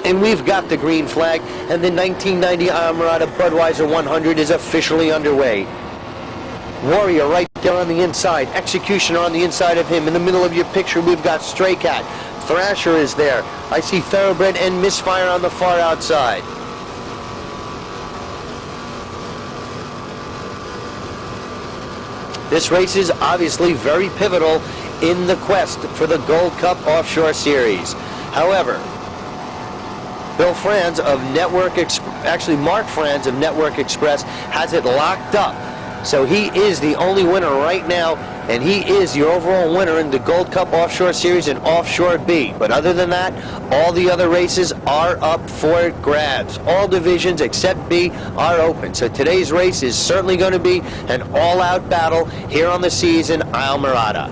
And we've got the green flag, and the 1990 Islamorada Budwiser 100 is officially underway. Warrior right there on the inside, Executioner on the inside of him. In the middle of your picture, we've got Stray Cat. Thrasher is there. I see Thoroughbred and Misfire on the far outside. This race is obviously very pivotal in the quest for the Gold Cup Offshore Series. However, Bill Franz of Mark Franz of Network Express has it locked up. So he is the only winner right now, and he is the overall winner in the Gold Cup Offshore Series and Offshore B. But other than that, all the other races are up for grabs. All divisions except B are open. So today's race is certainly going to be an all-out battle here on the seas in Islamorada.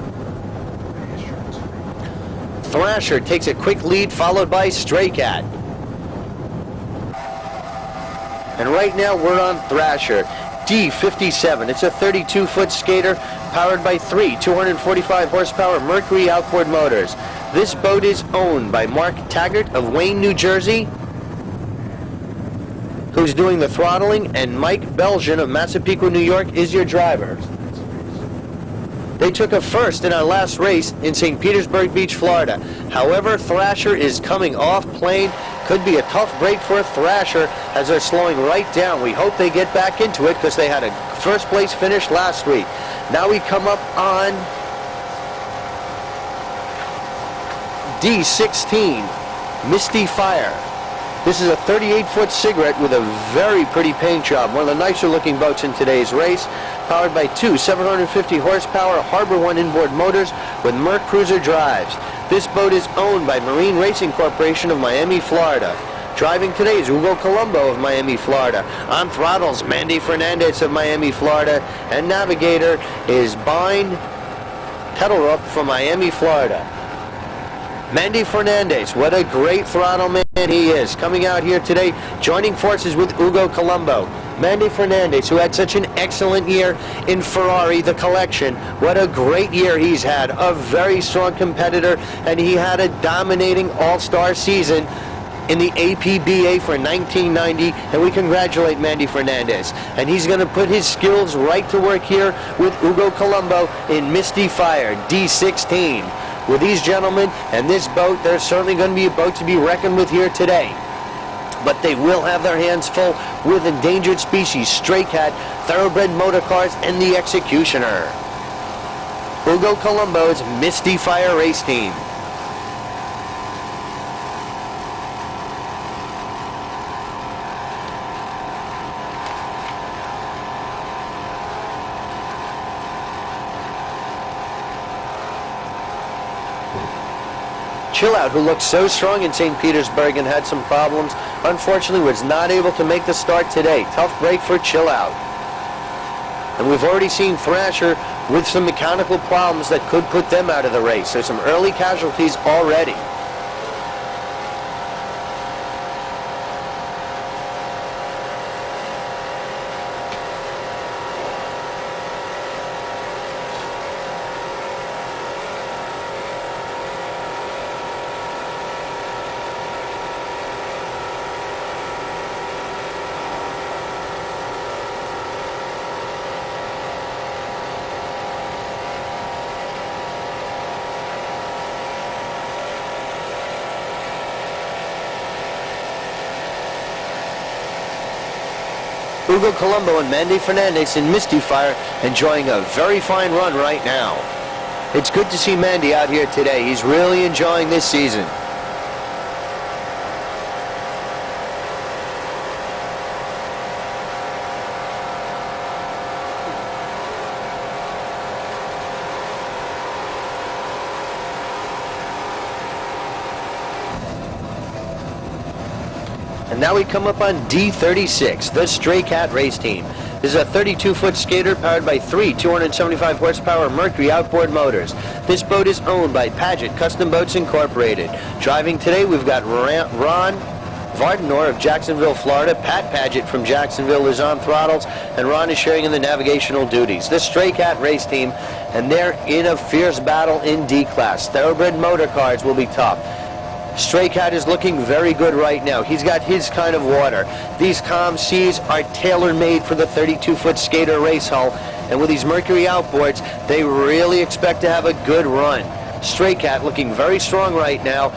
Thrasher takes a quick lead, followed by Stray Cat. And right now we're on Thrasher, D57. It's a 32-foot skater powered by three 245 horsepower Mercury outboard motors. This boat is owned by Mark Taggart of Wayne, New Jersey, who's doing the throttling, and Mike Belgian of Massapequa, New York is your driver. They took a first in our last race in St. Petersburg Beach, Florida. However, Thrasher is coming off plane. Could be a tough break for Thrasher as they're slowing right down. We hope they get back into it because they had a first place finish last week. Now we come up on D16, Misty Fire. This is a 38-foot cigarette with a very pretty paint job. One of the nicer looking boats in today's race. Powered by two 750 horsepower Harbor One inboard motors with Merc Cruiser drives. This boat is owned by Marine Racing Corporation of Miami, Florida. Driving today is Hugo Colombo of Miami, Florida. On throttles, Mandy Fernandez of Miami, Florida. And navigator is Bind Kettlerup from Miami, Florida. Mandy Fernandez, what a great throttle man he is. Coming out here today, joining forces with Hugo Colombo. Mandy Fernandez, who had such an excellent year in Ferrari, the collection. What a great year he's had. A very strong competitor, and he had a dominating all-star season in the APBA for 1990, and we congratulate Mandy Fernandez. And he's going to put his skills right to work here with Hugo Colombo in Misty Fire, D16. With these gentlemen and this boat, there's certainly going to be a boat to be reckoned with here today. But they will have their hands full with endangered species, Stray Cat, Thoroughbred motor cars, and the Executioner. Hugo Colombo's Misty Fire race team. Chill Out, who looked so strong in St. Petersburg and had some problems, unfortunately was not able to make the start today. Tough break for Chill Out. And we've already seen Thrasher with some mechanical problems that could put them out of the race. There's some early casualties already. Hugo Colombo and Mandy Fernandez in Misty Fire enjoying a very fine run right now. It's good to see Mandy out here today. He's really enjoying this season. And now we come up on D36, the Stray Cat race team. This is a 32-foot skater powered by three 275 horsepower Mercury outboard motors. This boat is owned by Paget Custom Boats Incorporated. Driving today, we've got Ron Vardenor of Jacksonville, Florida. Pat Paget from Jacksonville is on throttles, and Ron is sharing in the navigational duties. The Stray Cat race team, and they're in a fierce battle in D-Class. Thoroughbred motor cars will be tough. Stray Cat is looking very good right now. He's got his kind of water. These calm seas are tailor-made for the 32-foot skater race hull, and with these Mercury outboards, they really expect to have a good run. Stray Cat looking very strong right now,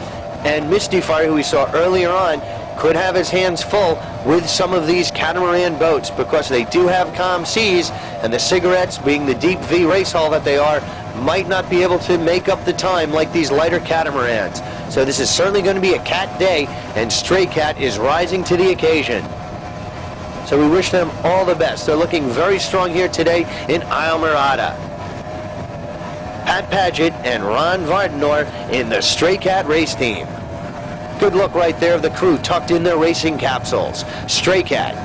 and Misty Fire, who we saw earlier on, could have his hands full with some of these catamaran boats because they do have calm seas, and the Cigarettes, being the deep V race hull that they are, might not be able to make up the time like these lighter catamarans. So this is certainly going to be a cat day, and Stray Cat is rising to the occasion. So we wish them all the best. They're looking very strong here today in Islamorada. Pat Paget and Ron Vardenor in the Stray Cat race team. Good look right there of the crew tucked in their racing capsules. Stray Cat.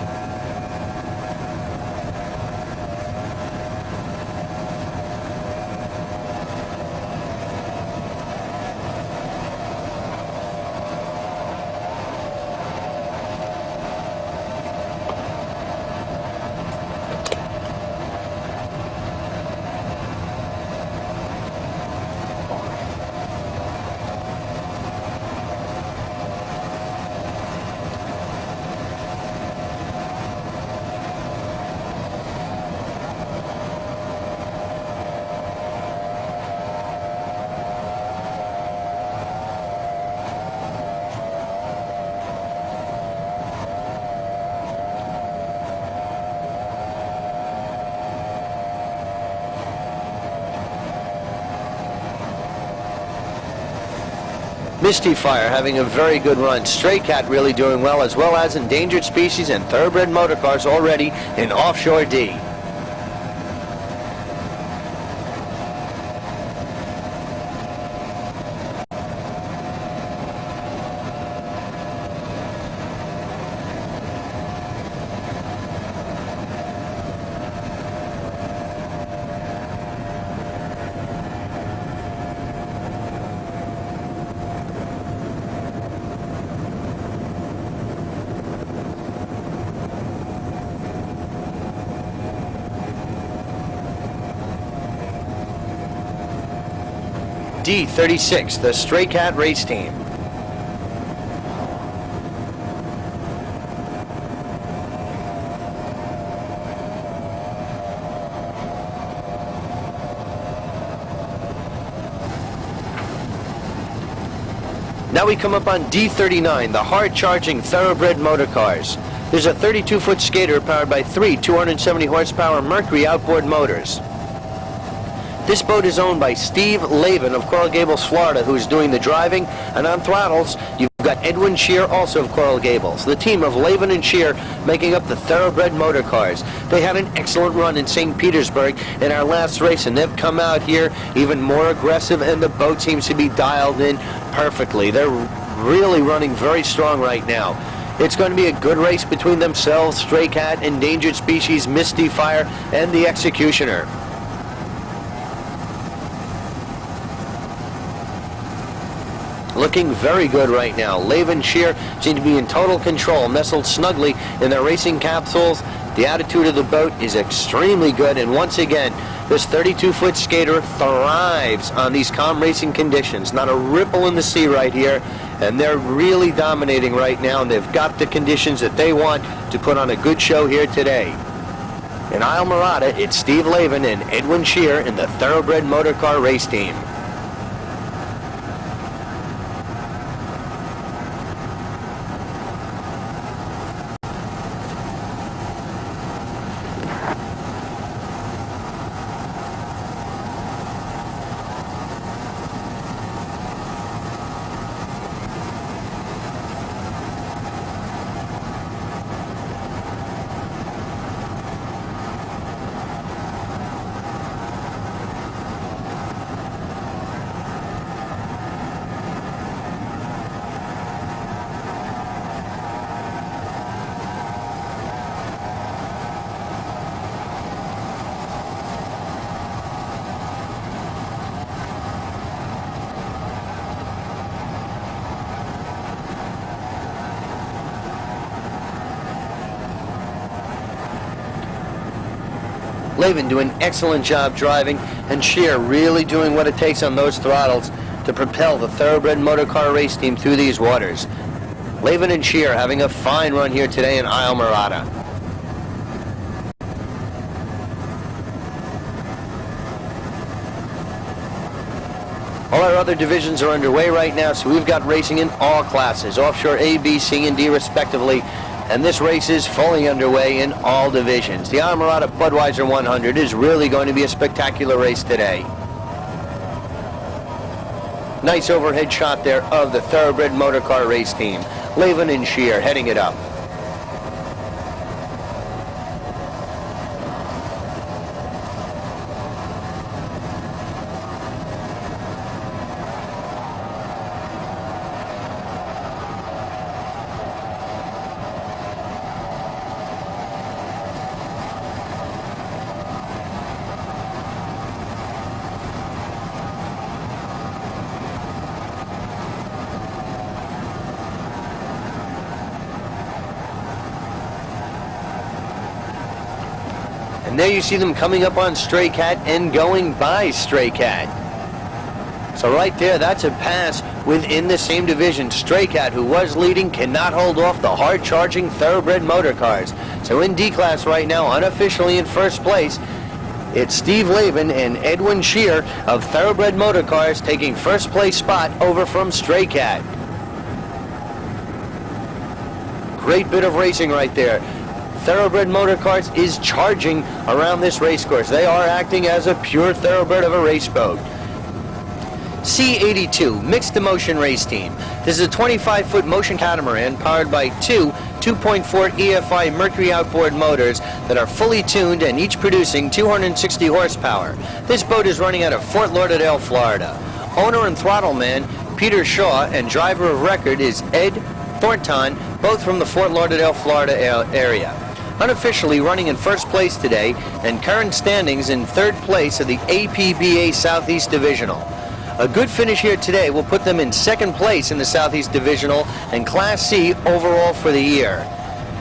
Misty Fire having a very good run. Stray Cat really doing well, as well as Endangered Species and Thoroughbred Motorcars already in Offshore D. D36, the Stray Cat race team. Now we come up on D39, the hard-charging Thoroughbred Motorcars. There's a 32-foot skater powered by three 270 horsepower Mercury outboard motors. This boat is owned by Steve Lavin of Coral Gables, Florida, who's doing the driving, and on throttles, you've got Edwin Shear, also of Coral Gables. The team of Lavin and Shear making up the Thoroughbred Motorcars. They had an excellent run in St. Petersburg in our last race, and they've come out here even more aggressive, and the boat seems to be dialed in perfectly. They're really running very strong right now. It's going to be a good race between themselves, Stray Cat, Endangered Species, Misty Fire, and the Executioner. Looking very good right now. Lavin Shear seem to be in total control, nestled snugly in their racing capsules. The attitude of the boat is extremely good, and once again, this 32-foot skater thrives on these calm racing conditions. Not a ripple in the sea right here, and they're really dominating right now, and they've got the conditions that they want to put on a good show here today. In Islamorada, it's Steve Lavin and Edwin Shear in the Thoroughbred Motorcar race team. Lavin doing an excellent job driving, and Shear really doing what it takes on those throttles. to propel the thoroughbred motorcar race team through these waters. Lavin and Shear having a fine run here today in Islamorada. All our other divisions are underway right now, so we've got racing in all classes, offshore A, B, C, and D respectively, and this race is fully underway in all divisions. The Islamorada Budwiser 100 is really going to be a spectacular race today. Nice overhead shot there of the thoroughbred motorcar race team. Lavin and Shear heading it up. And there you see them coming up on Stray Cat and going by Stray Cat. So right there, that's a pass within the same division. Stray Cat, who was leading, cannot hold off the hard-charging thoroughbred motor cars. So in D class right now, unofficially in first place, it's Steve Lavin and Edwin Shear of thoroughbred motor cars taking first place spot over from Stray Cat. Great bit of racing right there. Thoroughbred Motorcars is charging around this race course. They are acting as a pure thoroughbred of a race boat. C82 Mixed Emotion Race Team. This is a 25-foot motion catamaran powered by two 2.4 EFI Mercury outboard motors that are fully tuned and each producing 260 horsepower. This boat is running out of Fort Lauderdale, Florida. Owner and throttle man Peter Shaw and driver of record is Ed Thornton, both from the Fort Lauderdale, Florida area. Unofficially running in first place today, and current standings in third place of the APBA Southeast Divisional. A good finish here today will put them in second place in the Southeast Divisional and Class C overall for the year.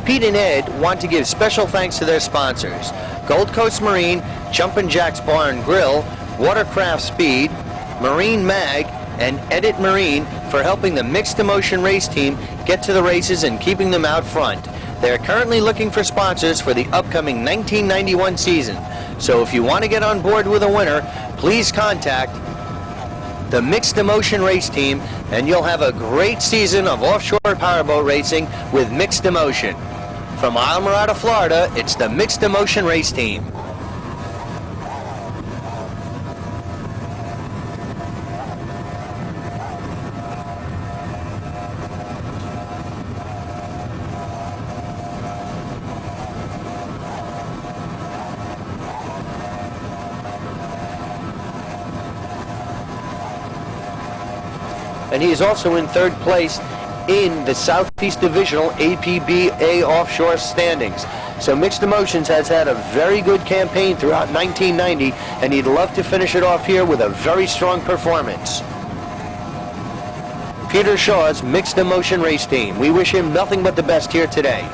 Pete and Ed want to give special thanks to their sponsors: Gold Coast Marine, Jumpin' Jack's Bar and Grill, Watercraft Speed, Marine Mag, and Edit Marine for helping the Mixed Emotion Race Team get to the races and keeping them out front. They're currently looking for sponsors for the upcoming 1991 season. So if you want to get on board with a winner, please contact the Mixed Emotion Race Team and you'll have a great season of offshore powerboat racing with Mixed Emotion. From Islamorada, Florida, it's the Mixed Emotion Race Team. And he is also in third place in the Southeast Divisional APBA offshore standings. So Mixed Emotions has had a very good campaign throughout 1990, and he'd love to finish it off here with a very strong performance. Peter Shaw's Mixed Emotion Race Team. We wish him nothing but the best here today.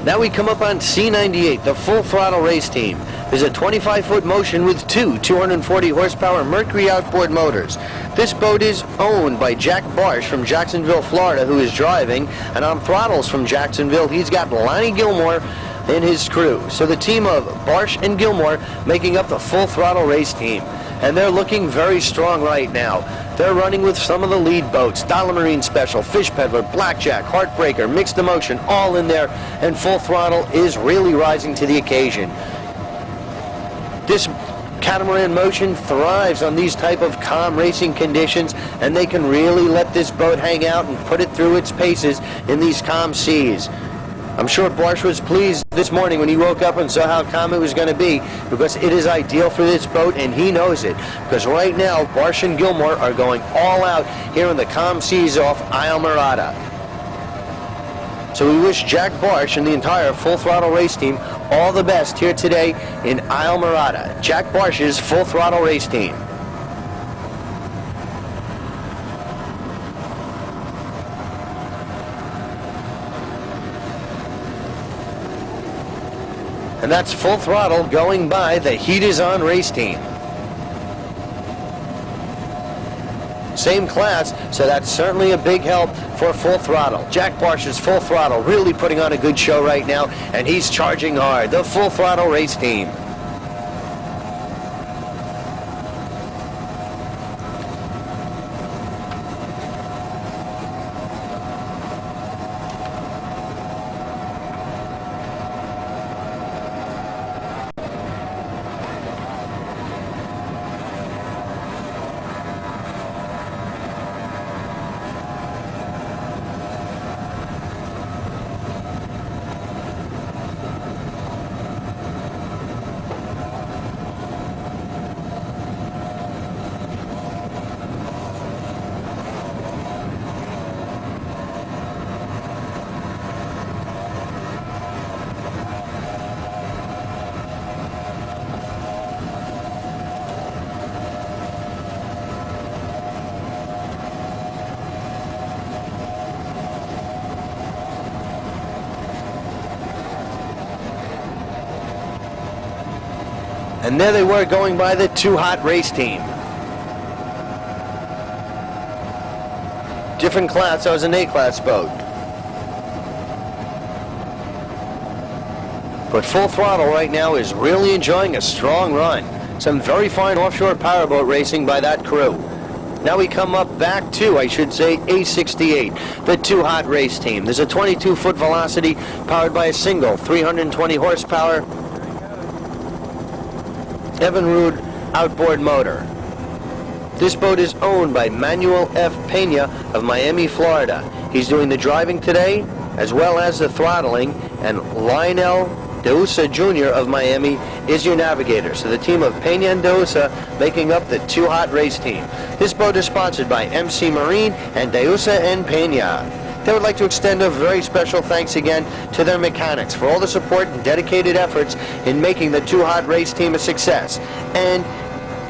Now we come up on C98, the full throttle race team. There's a 25-foot motion with two 240 horsepower Mercury outboard motors. This boat is owned by Jack Barsh from Jacksonville, Florida, who is driving, and on throttles from Jacksonville, he's got Lonnie Gilmore, in his crew. So the team of Barsh and Gilmore making up the Full Throttle Race team. And they're looking very strong right now. They're running with some of the lead boats, Dollar Marine Special, Fish Peddler, Blackjack, Heartbreaker, Mixed Emotion, all in there, and Full Throttle is really rising to the occasion. This catamaran motion thrives on these type of calm racing conditions, and they can really let this boat hang out and put it through its paces in these calm seas. I'm sure Barsh was pleased this morning when he woke up and saw how calm it was going to be, because it is ideal for this boat, and he knows it. Because right now, Barsh and Gilmore are going all out here in the calm seas off Islamorada. So we wish Jack Barsh and the entire Full Throttle Race team all the best here today in Islamorada. Jack Barsh's Full Throttle Race team. And that's Full Throttle going by the Heat Is On race team. Same class, so that's certainly a big help for Full Throttle. Jack Barsh's Full Throttle really putting on a good show right now, and he's charging hard. The Full Throttle Race team. And there they were going by the Too Hot race team. Different class, that was an A-class boat. But Full Throttle right now is really enjoying a strong run. Some very fine offshore powerboat racing by that crew. Now we come up back to, I should say, A68, the Too Hot race team. There's a 22-foot Velocity powered by a single 320 horsepower Evinrude outboard motor. This boat is owned by Manuel F. Pena of Miami, Florida. He's doing the driving today, as well as the throttling, and Lionel Deusa Jr. of Miami is your navigator. So the team of Pena and Deusa making up the Too Hot race team. This boat is sponsored by MC Marine and Deusa and Pena. They would like to extend a very special thanks again to their mechanics for all the support and dedicated efforts in making the Too Hot race team a success. And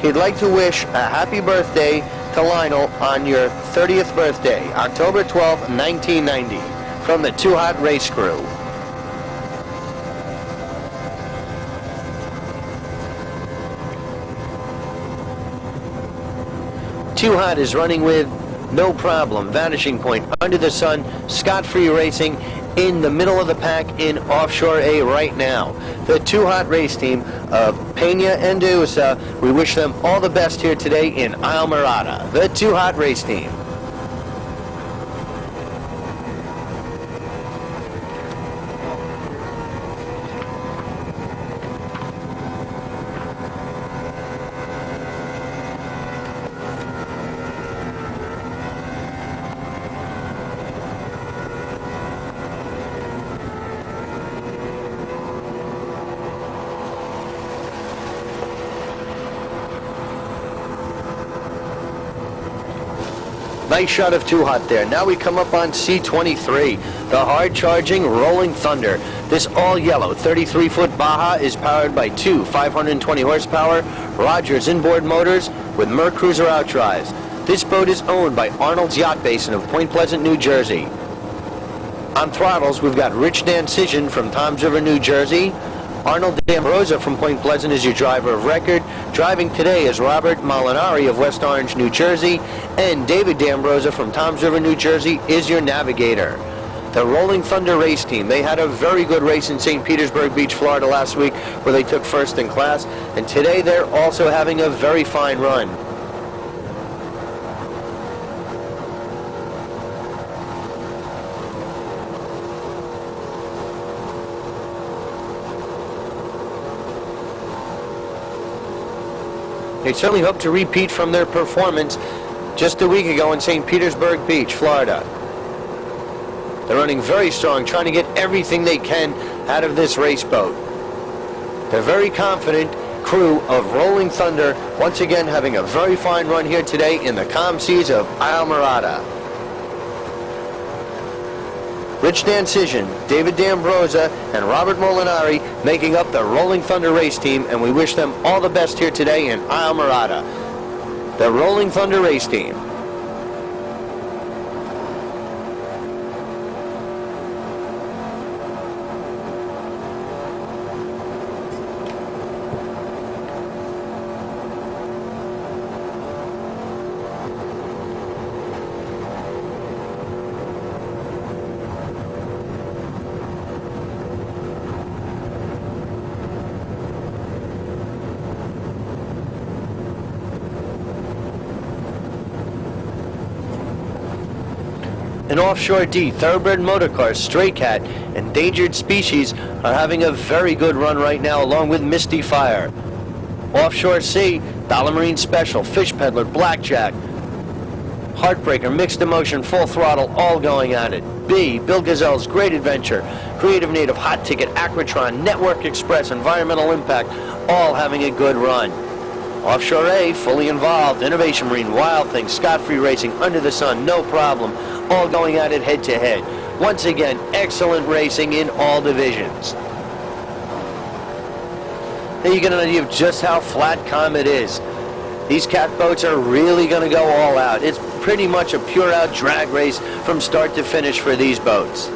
he'd like to wish a happy birthday to Lionel on your 30th birthday, October 12, 1990, from the Too Hot race crew. Too Hot is running with No Problem, Vanishing Point, Under the Sun, Scot-Free Racing in the middle of the pack in Offshore A right now. The Too Hot race team of Pena and Deusa, we wish them all the best here today in Islamorada. The Too Hot race team. Nice shot of Too Hot there. Now we come up on C23, the hard-charging Rolling Thunder. This all-yellow 33-foot Baja is powered by two 520 horsepower Rogers inboard motors with Mercruiser outdrives. This boat is owned by Arnold's Yacht Basin of Point Pleasant, New Jersey. On throttles, we've got Rich Dancision from Toms River, New Jersey. Arnold D'Ambrosa from Point Pleasant is your driver of record. Driving today is Robert Molinari of West Orange, New Jersey. And David D'Ambrosa from Toms River, New Jersey is your navigator. the Rolling Thunder race team. They had a very good race in St. Petersburg Beach, Florida last week where they took first in class, and today they're also having a very fine run. They certainly hope to repeat from their performance just a week ago in St. Petersburg Beach, Florida. They're running very strong, trying to get everything they can out of this race boat. The very confident crew of Rolling Thunder once again having a very fine run here today in the calm seas of Islamorada. Rich Dancision, David D'Ambrosa, and Robert Molinari making up the Rolling Thunder race team, and we wish them all the best here today in Islamorada. The Rolling Thunder race team. An Offshore D, Thoroughbred Motorcars, Stray Cat, Endangered Species are having a very good run right now, along with Misty Fire. Offshore C, Dollar Marine Special, Fish Peddler, Blackjack, Heartbreaker, Mixed Emotion, Full Throttle, all going at it. B, Bill Gazelle's Great Adventure, Creative Native, Hot Ticket, Aquatron, Network Express, Environmental Impact, all having a good run. Offshore A, Fully Involved, Innovation Marine, Wild Thing, Scott Free Racing, Under the Sun, No Problem, all going at it head to head. Once again, excellent racing in all divisions. There you get an idea of just how flat calm it is. These cat boats are really going to go all out. It's pretty much a pure out drag race from start to finish for these boats.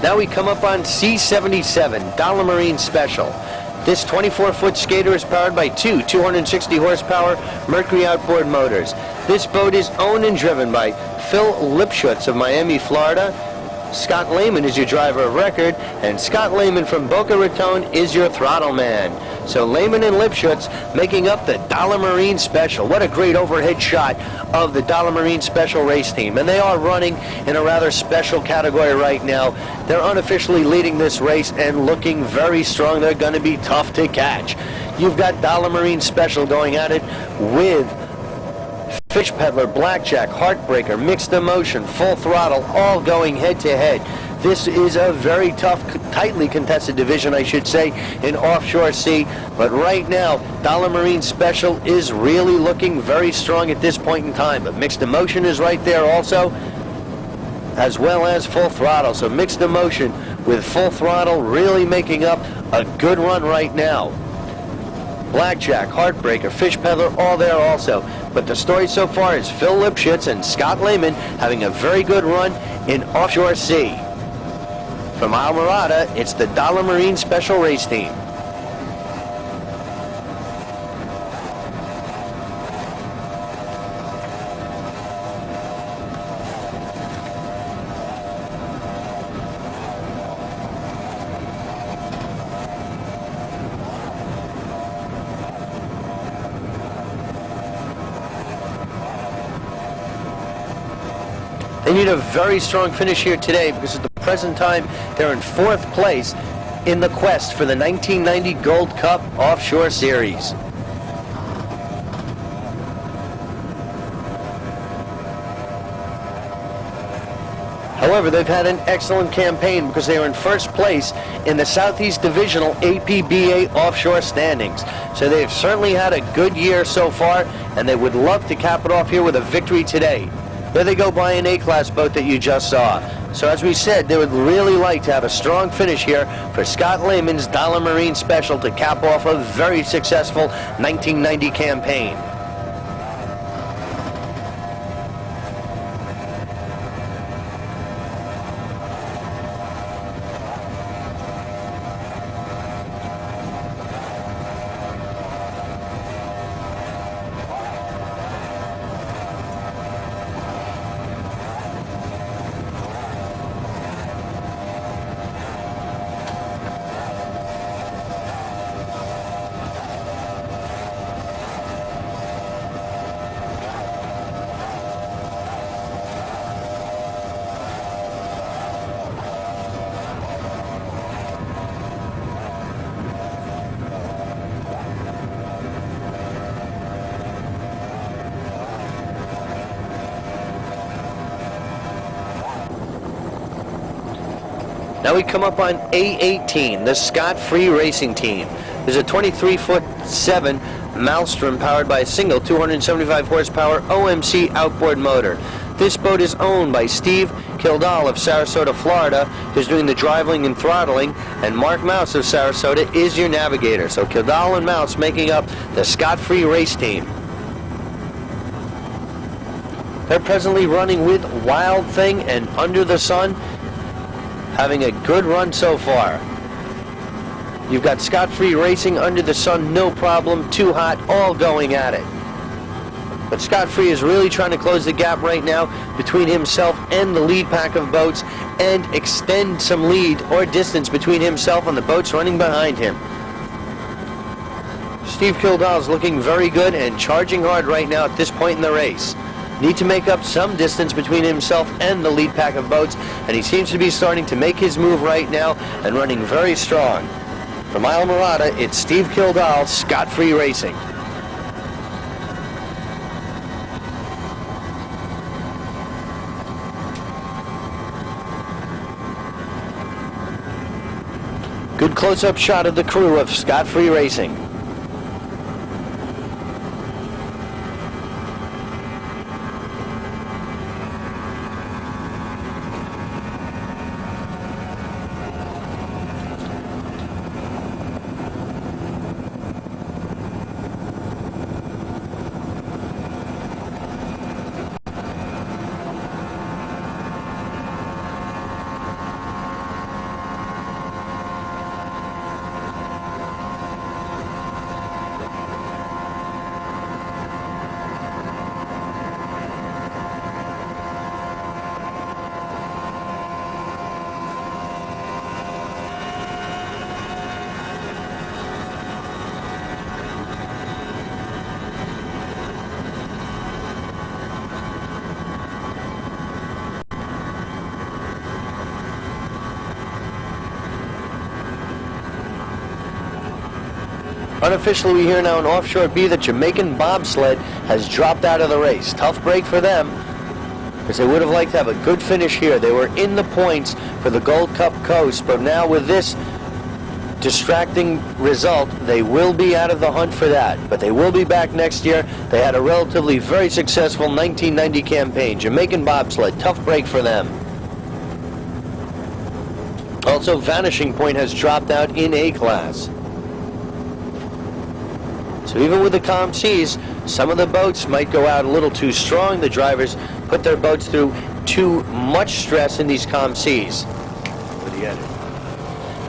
Now we come up on C77, Dollar Marine Special. This 24-foot skater is powered by two 260 horsepower Mercury outboard motors. This boat is owned and driven by Phil Lipschutz of Miami, Florida. Scott Lehman is your driver of record, and Scott Lehman from Boca Raton is your throttle man. So Lehman and Lipschutz making up the Dollar Marine Special. What a great overhead shot of the Dollar Marine Special race team. And they are running in a rather special category right now. They're unofficially leading this race and looking very strong. They're going to be tough to catch. You've got Dollar Marine Special going at it with Fish Peddler, Blackjack, Heartbreaker, Mixed Emotion, Full Throttle, all going head to head. This is a very tough, tightly contested division, I should say, in Offshore C. But right now, Dollar Marine Special is really looking very strong at this point in time. But Mixed Emotion is right there also, as well as Full Throttle. So Mixed Emotion with Full Throttle really making up a good run right now. Blackjack, Heartbreaker, Fish Peddler, all there also. But the story so far is Phil Lipschutz and Scott Lehman having a very good run in Offshore C. From Islamorada, it's the Dollar Marine Special Race Team. They need a very strong finish here today because at the present time they're in 4th place in the quest for the 1990 Gold Cup Offshore Series. However, they've had an excellent campaign because they are in 1st place in the Southeast Divisional APBA Offshore standings. So they've certainly had a good year so far, and they would love to cap it off here with a victory today. There they go by an A-class boat that you just saw. So as we said, they would really like to have a strong finish here for Scott Lehman's Dollar Marine Special to cap off a very successful 1990 campaign. Now we come up on A18, the Scot-Free Racing Team. There's a 23'7" Maelstrom powered by a single 275 horsepower OMC outboard motor. This boat is owned by Steve Kildall of Sarasota, Florida, who's doing the driving and throttling, and Mark Mouse of Sarasota is your navigator. So Kildall and Mouse making up the Scot-Free Race Team. They're presently running with Wild Thing and Under the Sun, having a good run so far. You've got Scot-Free Racing, Under the Sun, No Problem, Too Hot, all going at it. But Scot-Free is really trying to close the gap right now between himself and the lead pack of boats and extend some lead or distance between himself and the boats running behind him. Steve Kildall is looking very good and charging hard right now at this point in the race. Need to make up some distance between himself and the lead pack of boats, and he seems to be starting to make his move right now and running very strong. From Islamorada, it's Steve Kildall, Scot-Free Racing. Good close-up shot of the crew of Scot-Free Racing. Unofficially, we hear now in Offshore B that Jamaican bobsled has dropped out of the race. Tough break for them, because they would have liked to have a good finish here. They were in the points for the Gold Cup Coast, but now with this distracting result, they will be out of the hunt for that. But they will be back next year. They had a relatively very successful 1990 campaign. Jamaican bobsled, tough break for them. Also, Vanishing Point has dropped out in A class. So even with the calm seas, some of the boats might go out a little too strong. The drivers put their boats through too much stress in these calm seas.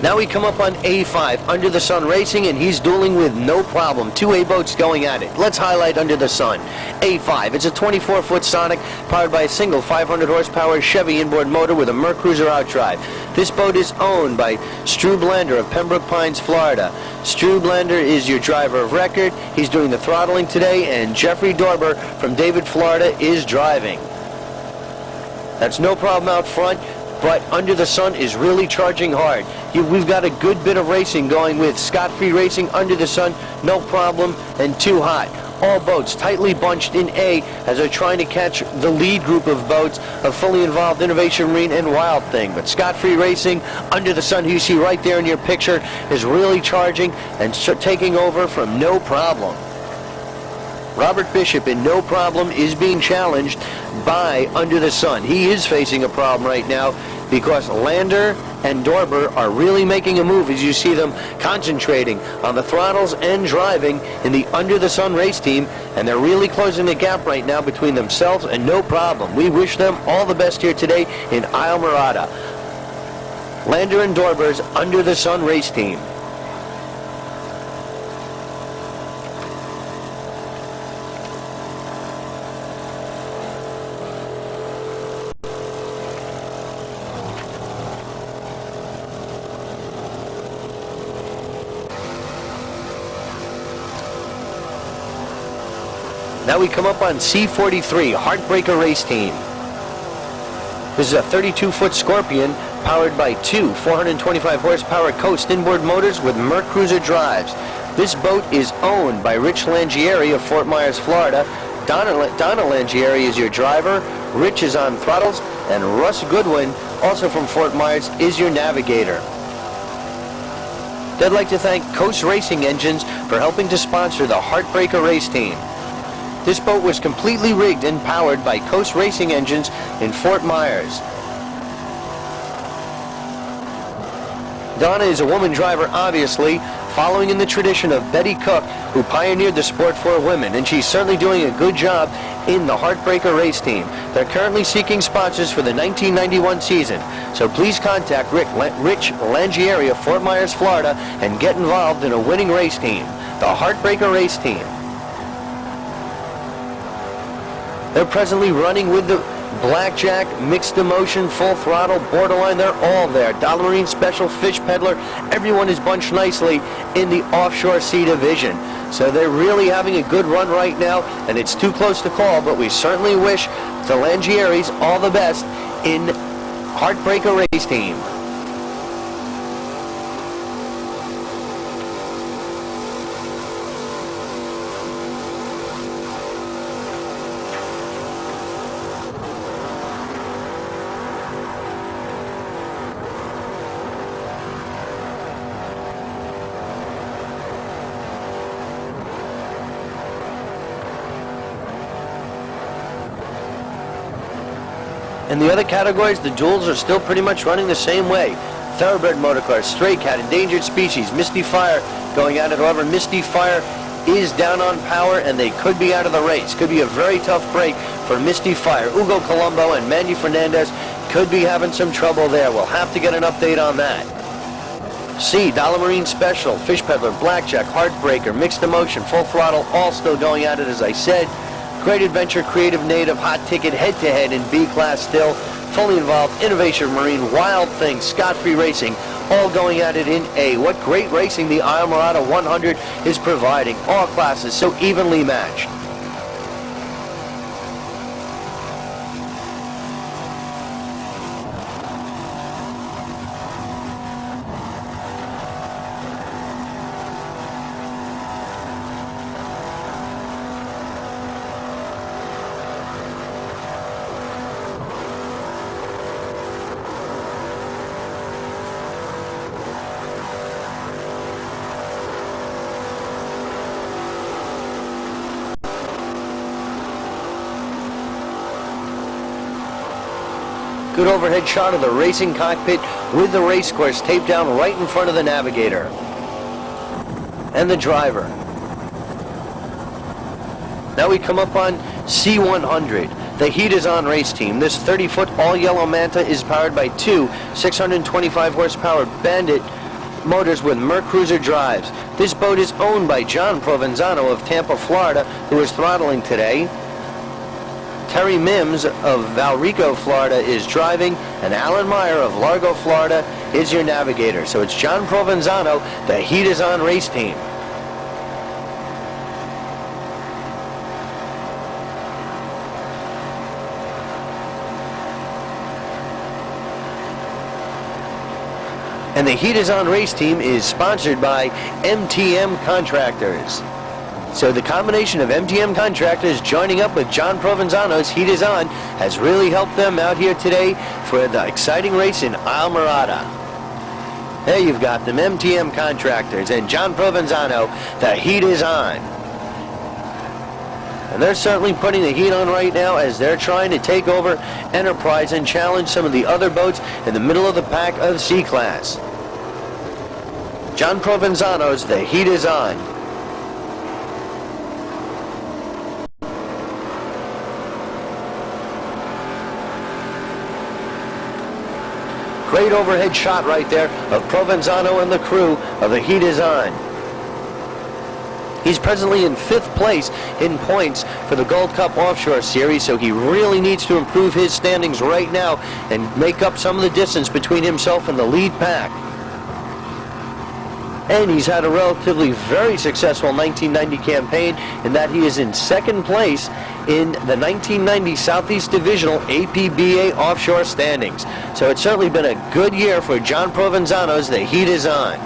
Now we come up on A5, Under the Sun Racing, and he's dueling with No Problem. Two A boats going at it. Let's highlight Under the Sun. A5, it's a 24-foot Sonic powered by a single 500 horsepower Chevy inboard motor with a Mercruiser outdrive. This boat is owned by Stu Blander of Pembroke Pines, Florida. Stu Blander is your driver of record. He's doing the throttling today, and Jeffrey Dorber from David, Florida is driving. That's No Problem out front, but Under the Sun is really charging hard. We've got a good bit of racing going with Scot-Free Racing, Under the Sun, No Problem, and Too Hot. All boats tightly bunched in A as they're trying to catch the lead group of boats of Fully Involved, Innovation Marine, and Wild Thing. But Scot-Free Racing, Under the Sun, who you see right there in your picture, is really charging and taking over from No Problem. Robert Bishop in No Problem is being challenged by Under the Sun. He is facing a problem right now because Lander and Dorber are really making a move as you see them concentrating on the throttles and driving in the Under the Sun race team, and they're really closing the gap right now between themselves and No Problem. We wish them all the best here today in Islamorada. Lander and Dorber's Under the Sun race team. Now we come up on C43, Heartbreaker Race Team. This is a 32-foot Scorpion powered by two 425 horsepower Coast inboard motors with Mercruiser drives. This boat is owned by Rich Langieri of Fort Myers, Florida. Donna Langieri is your driver. Rich is on throttles, and Russ Goodwin, also from Fort Myers, is your navigator. They'd like to thank Coast Racing Engines for helping to sponsor the Heartbreaker race team. This boat was completely rigged and powered by Coast Racing Engines in Fort Myers. Donna is a woman driver, obviously, following in the tradition of Betty Cook, who pioneered the sport for women, and she's certainly doing a good job in the Heartbreaker race team. They're currently seeking sponsors for the 1991 season, so please contact Rich Langieri of Fort Myers, Florida, and get involved in a winning race team, the Heartbreaker race team. They're presently running with the Blackjack, Mixed Emotion, Full Throttle, Borderline. They're all there. Dollar Marine Special, Fish Peddler. Everyone is bunched nicely in the Offshore C division. So they're really having a good run right now, and it's too close to call, but we certainly wish the Langieris all the best in Heartbreaker race team. In the other categories, the duels are still pretty much running the same way. Thoroughbred motorcars, Stray Cat, Endangered Species, Misty Fire going at it. However, Misty Fire is down on power and they could be out of the race. Could be a very tough break for Misty Fire. Hugo Colombo and Manny Fernandez could be having some trouble there. We'll have to get an update on that. C, Dollar Marine Special, Fish Peddler, Blackjack, Heartbreaker, Mixed Emotion, Full Throttle, all still going at it, as I said. Great Adventure, Creative Native, Hot Ticket, head-to-head in B-Class still. Fully Involved, Innovation Marine, Wild Thing, Scott Free Racing, all going at it in A. What great racing the Islamorada 100 is providing. All classes so evenly matched. Good overhead shot of the racing cockpit with the race course taped down right in front of the navigator and the driver. Now we come up on C100. The Heat is on race team. This 30-foot all-yellow Manta is powered by two 625 horsepower Bandit motors with Merc Cruiser drives. This boat is owned by John Provenzano of Tampa, Florida, who is throttling today. Terry Mims of Valrico, Florida is driving, and Alan Meyer of Largo, Florida is your navigator. So it's John Provenzano, the Heat is on race team. And the Heat is on race team is sponsored by MTM Contractors. So the combination of MTM Contractors joining up with John Provenzano's Heat is On has really helped them out here today for the exciting race in Islamorada. There you've got them, MTM Contractors and John Provenzano, the Heat is On. And they're certainly putting the heat on right now as they're trying to take over Enterprise and challenge some of the other boats in the middle of the pack of C-Class. John Provenzano's The Heat is On. Great overhead shot right there of Provenzano and the crew of The Heat is On. He's presently in 5th place in points for the Gold Cup Offshore Series, so he really needs to improve his standings right now and make up some of the distance between himself and the lead pack. And he's had a relatively very successful 1990 campaign in that he is in 2nd place in the 1990 Southeast Divisional APBA offshore standings. So it's certainly been a good year for John Provenzano's The Heat is On.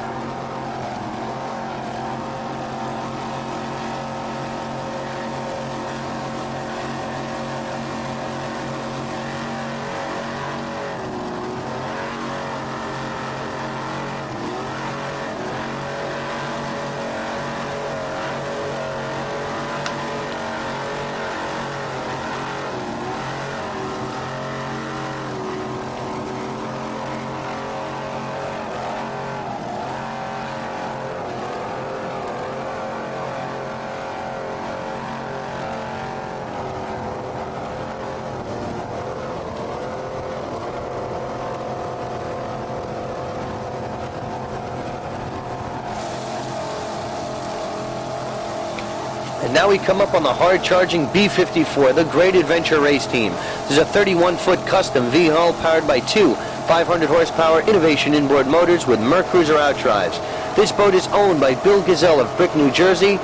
And now we come up on the hard-charging B-54, the Great Adventure Race Team. This is a 31-foot custom V-hull powered by two 500-horsepower Innovation inboard motors with Mercruiser outdrives. This boat is owned by Bill Gazelle of Brick, New Jersey.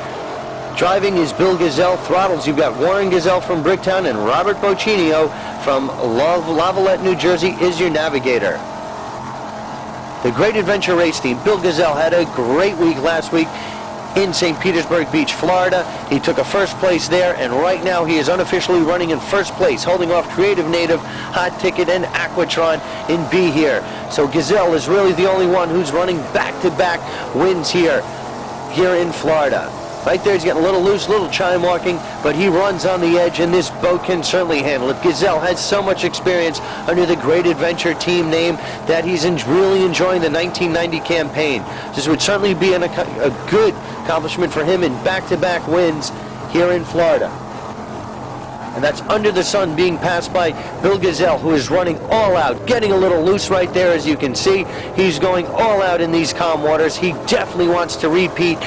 Driving is Bill Gazelle. Throttles, you've got Warren Gazelle from Bricktown, and Robert Boccinio from Lavalette, New Jersey is your navigator. The Great Adventure Race Team, Bill Gazelle had a great week last week in St. Petersburg Beach, Florida. He took a first place there, and right now he is unofficially running in first place, holding off Creative Native, Hot Ticket, and Aquatron in B here. So Gazelle is really the only one who's running back-to-back wins here in Florida. Right there, he's getting a little loose, a little chime walking, but he runs on the edge, and this boat can certainly handle it. Gazelle has so much experience under the Great Adventure team name that he's really enjoying the 1990 campaign. This would certainly be a good accomplishment for him in back-to-back wins here in Florida. And that's under the sun being passed by Bill Gazelle, who is running all out, getting a little loose right there, as you can see. He's going all out in these calm waters. He definitely wants to repeat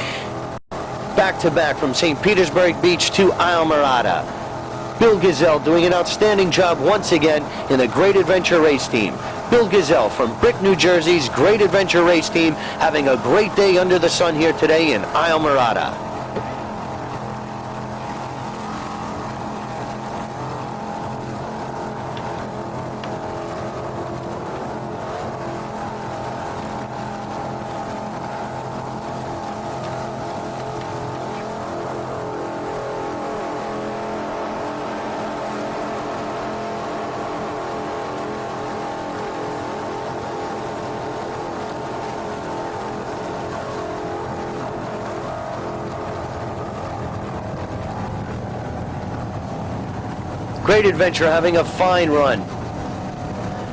back-to-back from St. Petersburg Beach to Islamorada. Bill Gazelle doing an outstanding job once again in the Great Adventure Race Team. Bill Gazelle from Brick, New Jersey's Great Adventure Race Team, having a great day under the sun here today in Islamorada. Great Adventure having a fine run.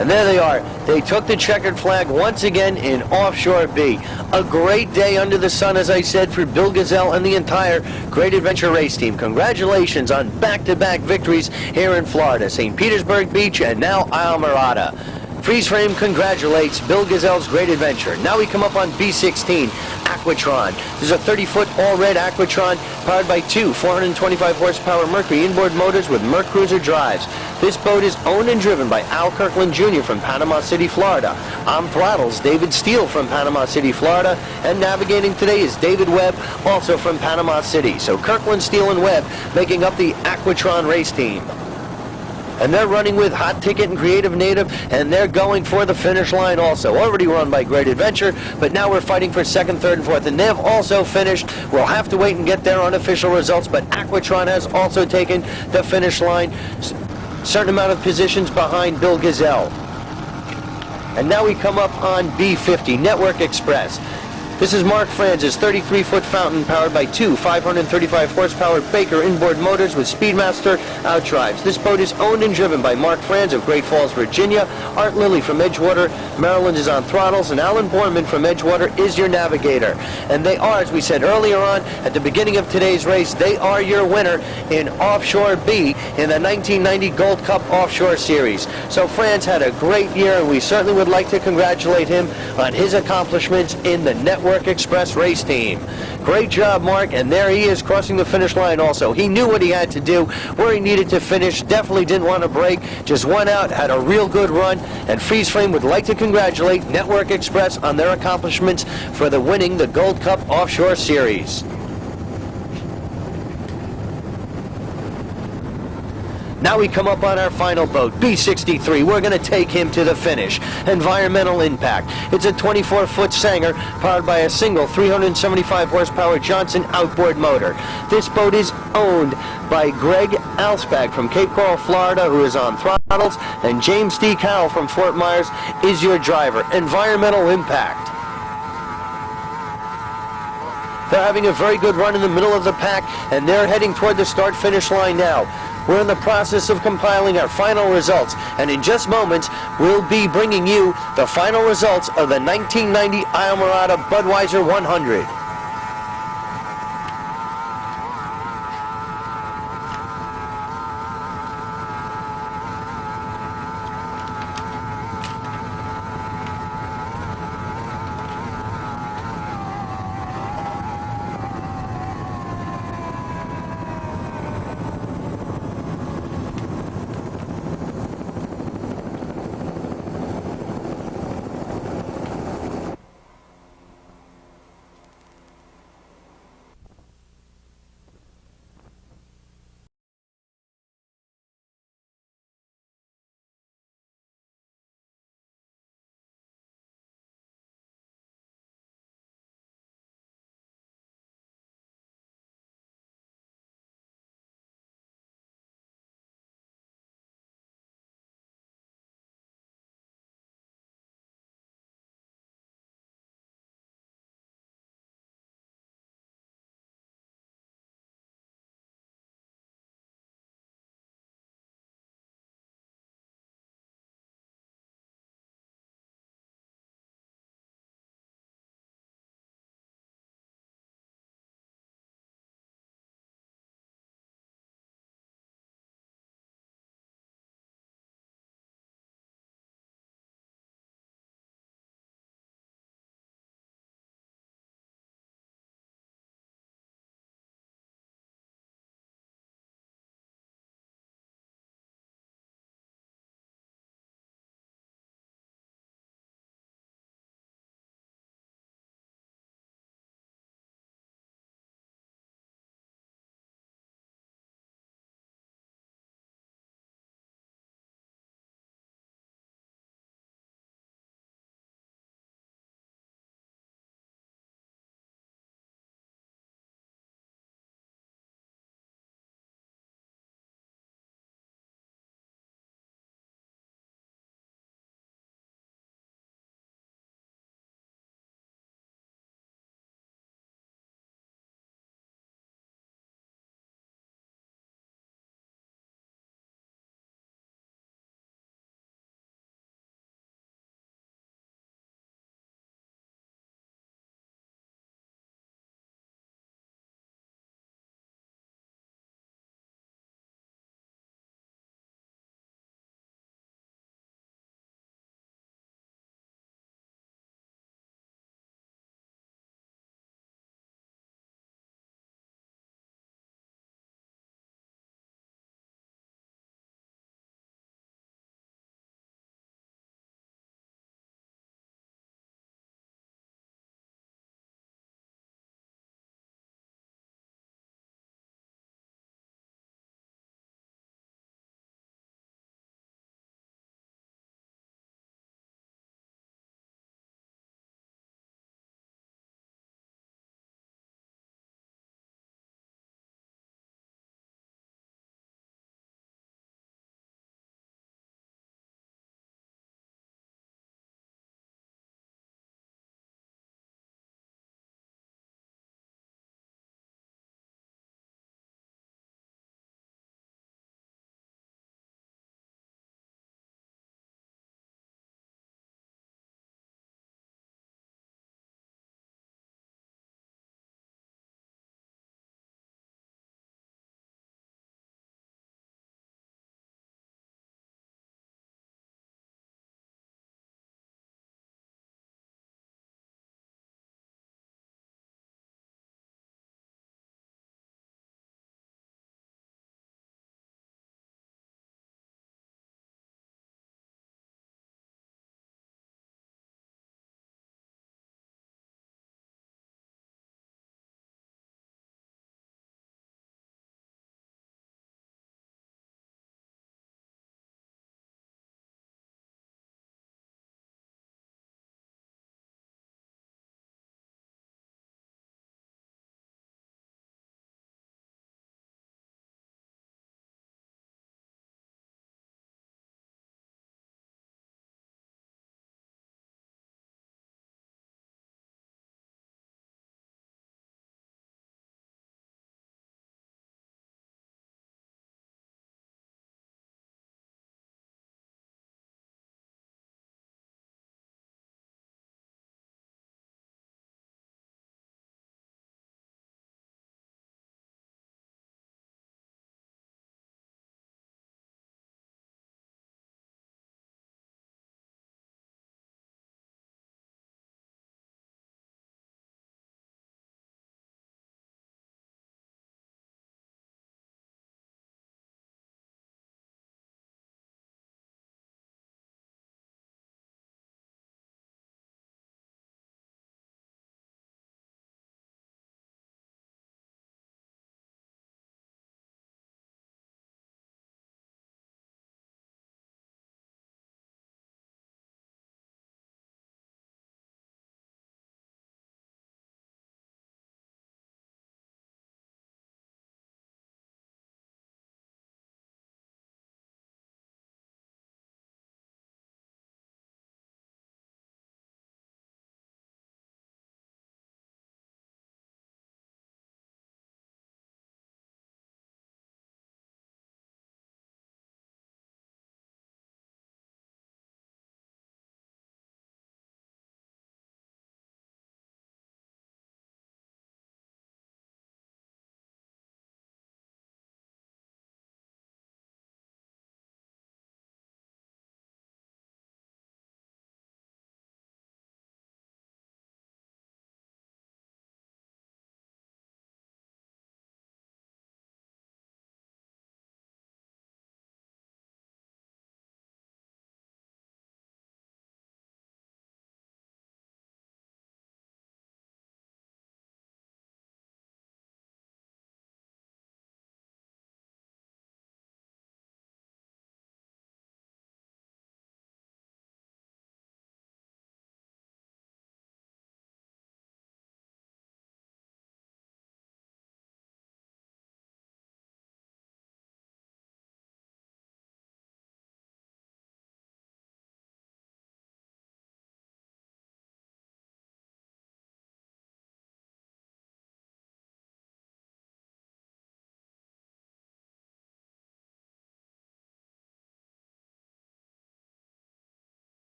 And there they are. They took the checkered flag once again in Offshore B. A great day under the sun, as I said, for Bill Gazelle and the entire Great Adventure Race Team. Congratulations on back-to-back victories here in Florida. St. Petersburg Beach and now Islamorada. Freeze Frame congratulates Bill Gazelle's Great Adventure. Now we come up on B-16, Aquatron. This is a 30-foot all-red Aquatron powered by two 425-horsepower Mercury inboard motors with Mercruiser drives. This boat is owned and driven by Al Kirkland Jr. from Panama City, Florida. On throttles, David Steele from Panama City, Florida. And navigating today is David Webb, also from Panama City. So Kirkland, Steele, and Webb making up the Aquatron race team. And they're running with Hot Ticket and Creative Native, and they're going for the finish line also. Already run by Great Adventure, but now we're fighting for second, third, and fourth. And they've also finished. We'll have to wait and get their unofficial results, but Aquatron has also taken the finish line. Certain amount of positions behind Bill Gazelle. And now we come up on B50, Network Express. This is Mark Franz's 33-foot fountain powered by two 535-horsepower Baker inboard motors with Speedmaster outdrives. This boat is owned and driven by Mark Franz of Great Falls, Virginia. Art Lilly from Edgewater, Maryland is on throttles, and Alan Borman from Edgewater is your navigator. And they are, as we said earlier on, at the beginning of today's race, they are your winner in Offshore B in the 1990 Gold Cup Offshore Series. So Franz had a great year, and we certainly would like to congratulate him on his accomplishments in the Network Express race team. Great job, Mark, and there he is crossing the finish line also. He knew what he had to do, where he needed to finish, definitely didn't want to break, just went out, had a real good run, and Freeze Frame would like to congratulate Network Express on their accomplishments for the winning the Gold Cup Offshore Series. Now we come up on our final boat, B63. We're going to take him to the finish. Environmental Impact. It's a 24-foot Sanger powered by a single 375-horsepower Johnson outboard motor. This boat is owned by Greg Alspag from Cape Coral, Florida, who is on throttles, and James D. Carroll from Fort Myers is your driver. Environmental Impact. They're having a very good run in the middle of the pack, and they're heading toward the start-finish line now. We're in the process of compiling our final results, and in just moments, we'll be bringing you the final results of the 1990 Islamorada Budwiser 100.